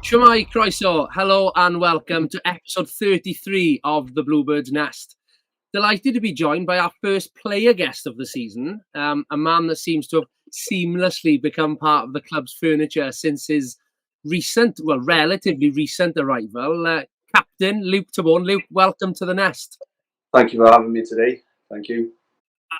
Shwmai, croeso, hello and welcome to episode 33 of the Bluebirds Nest. Delighted to be joined by our first player guest of the season, a man that seems to have seamlessly become part of the club's furniture since his relatively recent arrival. Captain Luke Tabone. Luke, welcome to the Nest. Thank you for having me today. Thank you.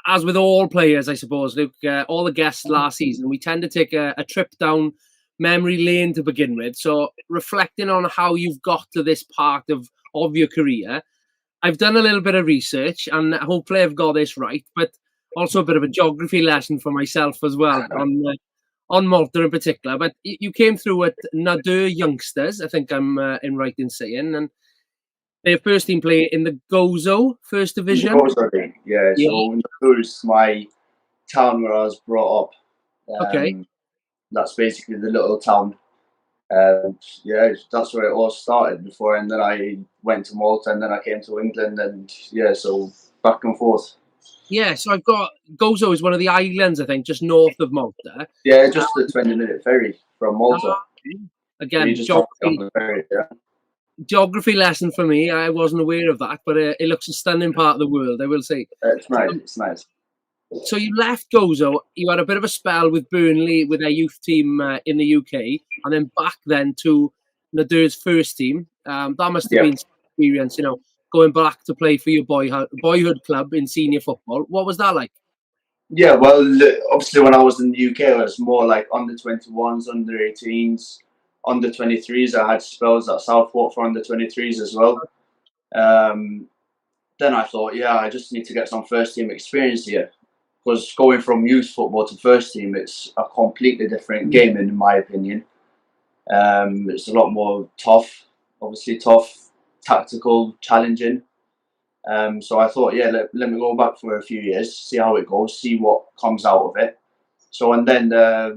As with all players, I suppose, Luke, all the guests last season, we tend to take a trip down memory lane to begin with. So reflecting on how you've got to this part of your career, I've done a little bit of research and hopefully I've got this right, but also a bit of a geography lesson for myself as well on Malta in particular. But you came through at Nadur Youngsters, I think I'm right in saying, and their first team play in the Gozo First Division. Yeah. So Nadur's my town where I was brought up. Okay. That's basically the little town. That's where it all started before, and then I went to Malta, and then I came to England, and so back and forth. Yeah, so I've got Gozo is one of the islands, I think, just north of Malta. Yeah, just a 20-minute ferry from Malta. Again, geography lesson for me. I wasn't aware of that, but it looks a stunning part of the world, I will say. It's nice. It's nice. So you left Gozo, you had a bit of a spell with Burnley, with their youth team in the UK, and then back then to Nadur's first team. That must have been some experience, going back to play for your boyhood club in senior football. What was that like? Yeah, well, obviously when I was in the UK, it was more like under 21s, under 18s, under 23s. I had spells at Southport for under 23s as well. Then I thought, I just need to get some first team experience here. Because going from youth football to first team, it's a completely different game, in my opinion. It's a lot more tough, tactical, challenging. So I thought, let me go back for a few years, see how it goes, see what comes out of it. So, and then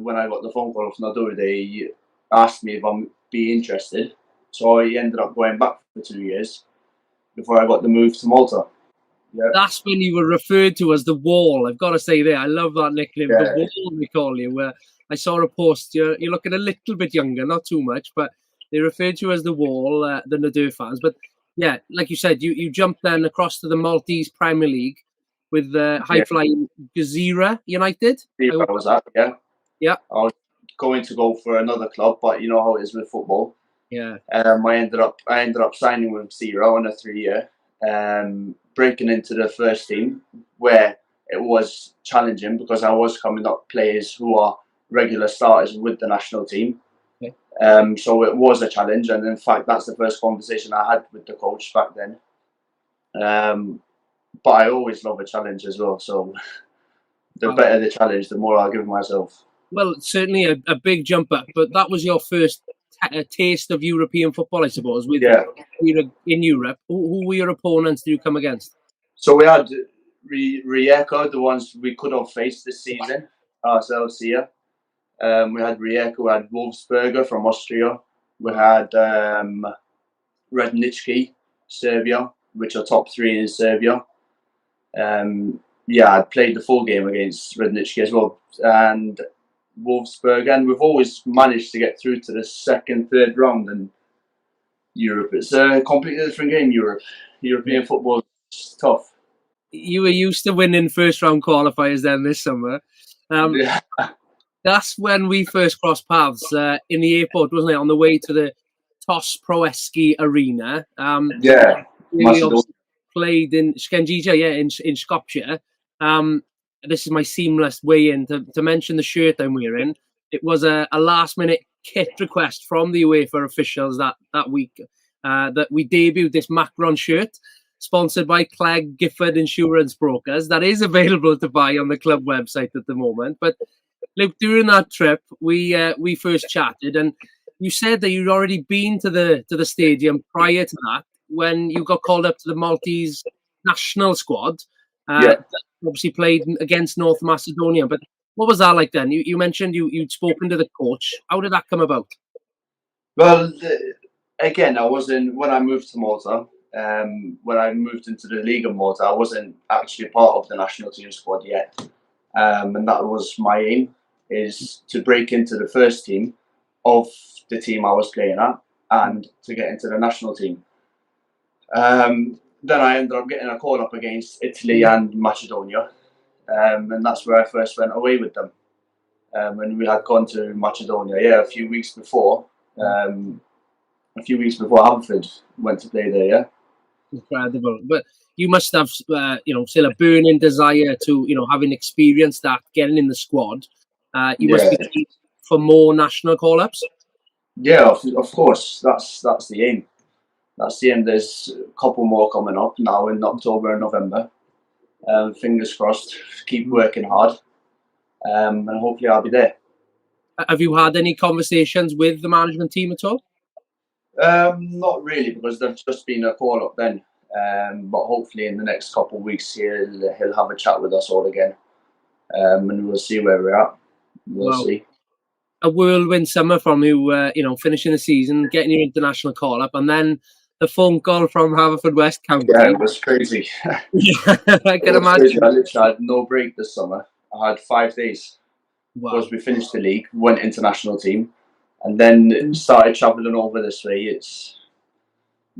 when I got the phone call from Nadur, they asked me if I'd be interested. So I ended up going back for 2 years before I got the move to Malta. Yeah. That's when you were referred to as the Wall. I've got to say there, I love that nickname, the Wall we call you. Where I saw a post, you're looking a little bit younger, not too much, but they referred to you as the Wall, the Nadur fans. But yeah, like you said, you jumped then across to the Maltese Premier League with the high-flying Gezira United. I was that, yeah. Yeah. I was going to go for another club, but you know how it is with football. Yeah. I ended up signing with Gezira on a 3-year. Breaking into the first team, where it was challenging because I was coming up players who are regular starters with the national team. Okay. So it was a challenge, and in fact, that's the first conversation I had with the coach back then. But I always love a challenge as well. So the better the challenge, the more I'll give myself. Well, certainly a big jump up, but that was your first taste of European football, I suppose. In Europe, who were your opponents do you come against? So we had Rijeka, the ones we could have faced this season ourselves here. We had Rijeka, we had Wolfsberger from Austria, we had Radnički, Serbia, which are top 3 in Serbia. I played the full game against Radnički as well, and Wolfsberg, and we've always managed to get through to the second, third round in Europe. It's a completely different game, European football is tough. You were used to winning first round qualifiers then this summer. That's when we first crossed paths in the airport, wasn't it? On the way to the Tos Proeski Arena. We also played in Skędzija, in Skopje. This is my seamless way in to mention the shirt I'm wearing. It was a last-minute kit request from the UEFA officials that week that we debuted this Macron shirt, sponsored by Clegg Gifford Insurance Brokers. That is available to buy on the club website at the moment. But Luke, during that trip, we first chatted, and you said that you'd already been to the stadium prior to that when you got called up to the Maltese national squad. Obviously played against North Macedonia, but what was that like then? You mentioned you'd spoken to the coach. How did that come about? Well, again, I wasn't, when I moved to Malta, when I moved into the League of Malta, I wasn't actually part of the national team squad yet. And that was my aim, is to break into the first team of the team I was playing at and to get into the national team. Then I ended up getting a call up against Italy and Macedonia, and that's where I first went away with them. And we had gone to Macedonia, a few weeks before. Haverford went to play there. Yeah, incredible. But you must have, still a burning desire to, having experienced that, getting in the squad. You must be keen for more national call-ups. Yeah, of course. That's the aim. That's the aim. There's a couple more coming up now in October and November. Fingers crossed. Keep working hard, and hopefully I'll be there. Have you had any conversations with the management team at all? Not really, because there's just been a call up then. But hopefully in the next couple of weeks he'll have a chat with us all again, and we'll see where we're at. We'll see. A whirlwind summer from you, finishing the season, getting your international call up, and then the phone call from Haverfordwest County. Yeah, it was crazy. I can imagine. Crazy. I literally had no break this summer. I had 5 days. Wow. Because we finished the league, went international team, and then started travelling over this way. It's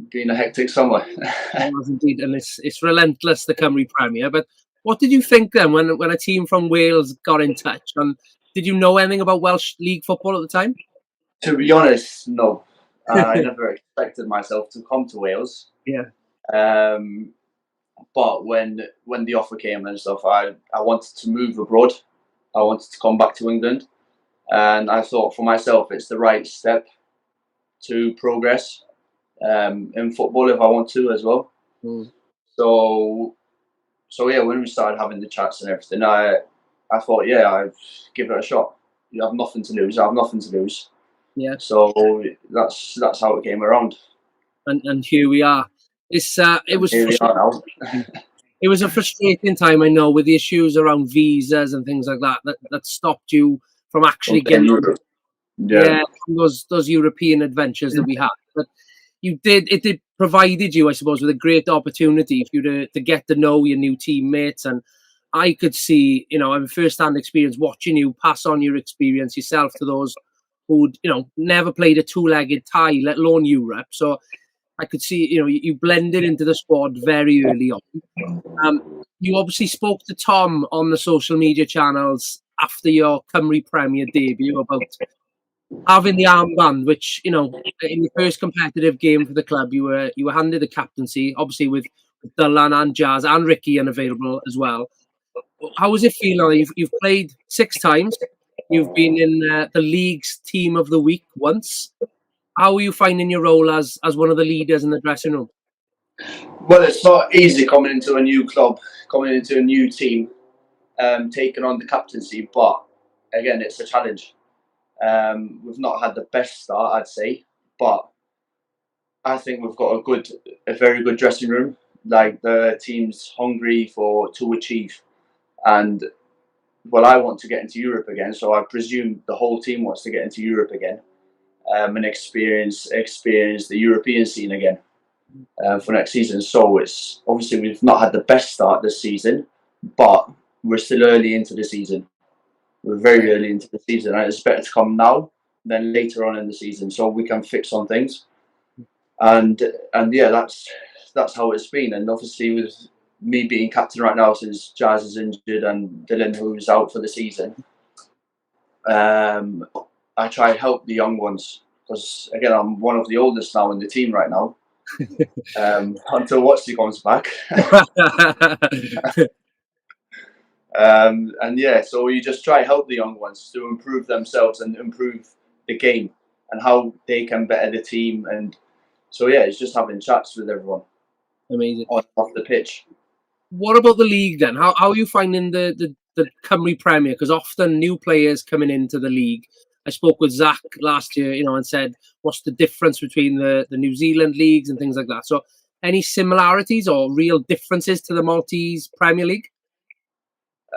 been a hectic summer. It was indeed, and it's relentless, the Cymru Premier. But what did you think then when a team from Wales got in touch? And did you know anything about Welsh League football at the time? To be honest, no. I never expected myself to come to Wales. Yeah. But when the offer came and stuff, I wanted to move abroad. I wanted to come back to England, and I thought for myself it's the right step to progress in football if I want to as well. So yeah, when we started having the chats and everything, I thought, I'd give it a shot. You have nothing to lose. I have nothing to lose. Yeah. So that's how it came around. And here we are. It was. Here we are now. It was a frustrating time, I know, with the issues around visas and things like that stopped you from actually getting those European adventures that we had. But it provided you, I suppose, with a great opportunity for you to get to know your new teammates. And I could see, I have a first-hand experience watching you pass on your experience yourself to those who'd, never played a two-legged tie, let alone Europe. So I could see, you blended into the squad very early on. You obviously spoke to Tom on the social media channels after your Cymru Premier debut about having the armband, which, in the first competitive game for the club, you were handed the captaincy, obviously with Dylan and Jazz and Ricky unavailable as well. How was it feeling? You've played 6 times. You've been in the league's team of the week once. How are you finding your role as one of the leaders in the dressing room? Well, it's not easy coming into a new club, coming into a new team, taking on the captaincy. But again, it's a challenge. We've not had the best start, I'd say, but I think we've got a very good dressing room. Like, the team's hungry to achieve, and I want to get into Europe again. So I presume the whole team wants to get into Europe again, and experience the European scene again for next season. So it's obviously we've not had the best start this season, but we're still early into the season. We're very early into the season, and it's better to come now than later on in the season, so we can fix on things. And yeah, that's how it's been. And obviously, with me being captain right now, since Jazz is injured and Dylan, who's out for the season, I try and help the young ones, because again, I'm one of the oldest now in the team right now. Until Watsy comes back. And yeah, so you just try to help the young ones to improve themselves and improve the game and how they can better the team. And so yeah, it's just having chats with everyone. Amazing. Off the pitch. What about the league then? How are you finding the Cymru Premier? Because often new players coming into the league. I spoke with Zach last year, and said, what's the difference between the New Zealand leagues and things like that? So any similarities or real differences to the Maltese Premier League?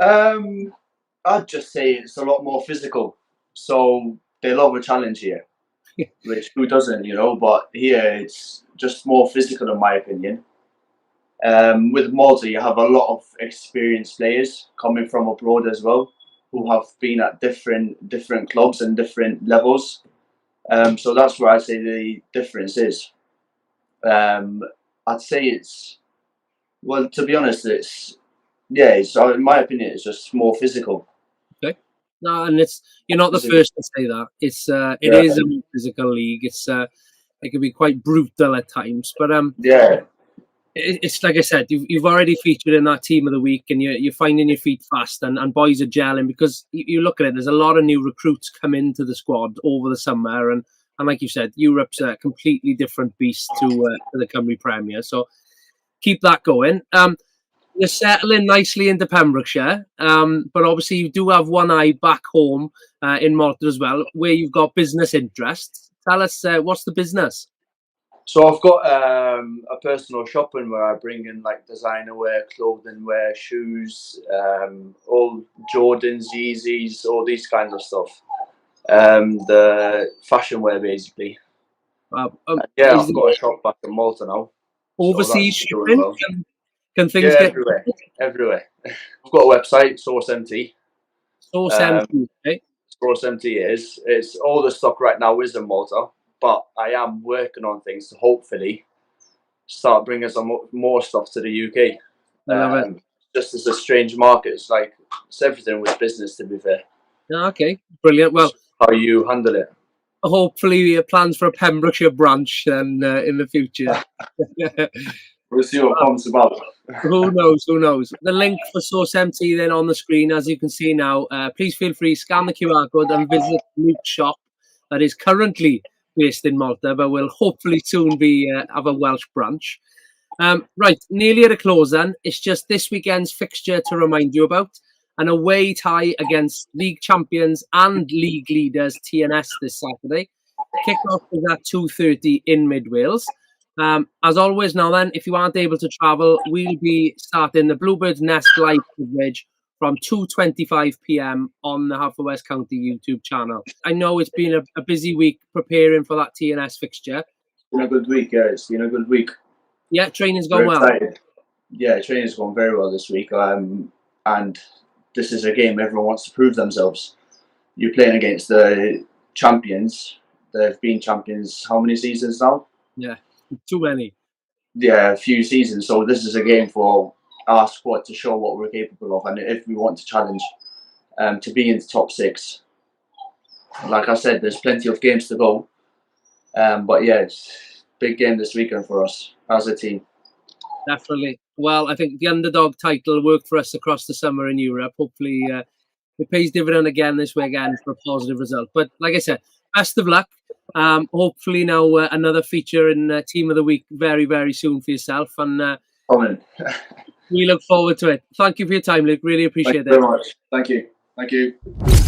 I'd just say it's a lot more physical. So they love a challenge here, which who doesn't, but here it's just more physical in my opinion. With Malta, you have a lot of experienced players coming from abroad as well, who have been at different clubs and different levels. So that's where I say the difference is. I'd say it's, well, to be honest, it's in my opinion, it's just more physical. Okay. No, and you're not the first to say that. It is a more physical league. It can be quite brutal at times, but it's like I said, you've already featured in that team of the week, and you're finding your feet fast, and boys are gelling because you look at it. There's a lot of new recruits come into the squad over the summer, and like you said, Europe's a completely different beast to the Cymru Premier. So keep that going. You're settling nicely into Pembrokeshire, but obviously you do have one eye back home in Malta as well, where you've got business interests. Tell us, what's the business? So I've got a personal shopping where I bring in like designer wear, clothing wear, shoes, all Jordans, Yeezys, all these kinds of stuff. The fashion wear basically. I've got a shop back in Malta now. Overseas shipping? Well. Can things get everywhere? I've got a website, SourceMT. SourceMT, okay. SourceMT it's all the stock right now is in Malta, but I am working on things to hopefully start bringing some more stuff to the UK. I love it. Just as a strange market, it's everything with business, to be fair. Okay, brilliant. Well, how you handle it? Hopefully, plans for a Pembrokeshire branch then in the future. We'll see what comes about. Who knows? Who knows? The link for SourceMT then on the screen, as you can see now. Please feel free, scan the QR code and visit Luke's shop that is currently based in Malta, but will hopefully soon be have a Welsh branch. Right, nearly at a close then. It's just this weekend's fixture to remind you about. An away tie against league champions and league leaders TNS this Saturday. Kick-off is at 2:30 in Mid-Wales. As always now then, if you aren't able to travel, we'll be starting the Bluebirds Nest live coverage from 2:25 p.m. on the Haverfordwest County YouTube channel. I know it's been a busy week preparing for that TNS fixture. It's been a good week, yeah. It's been a good week. Yeah, training's gone well. Excited. Yeah, training's gone very well this week. And this is a game everyone wants to prove themselves. You're playing against the champions. They've been champions how many seasons now? Yeah, too many. Yeah, a few seasons. So this is a game for our squad to show what we're capable of, and if we want to challenge to be in the top 6. Like I said, there's plenty of games to go. But yeah, it's a big game this weekend for us as a team. Definitely. Well, I think the underdog title worked for us across the summer in Europe. Hopefully it pays dividend again this weekend for a positive result. But like I said, best of luck. Hopefully now another feature in Team of the Week very, very soon for yourself. And we look forward to it. Thank you for your time, Luke. Really appreciate it. Thank you very much. Thank you.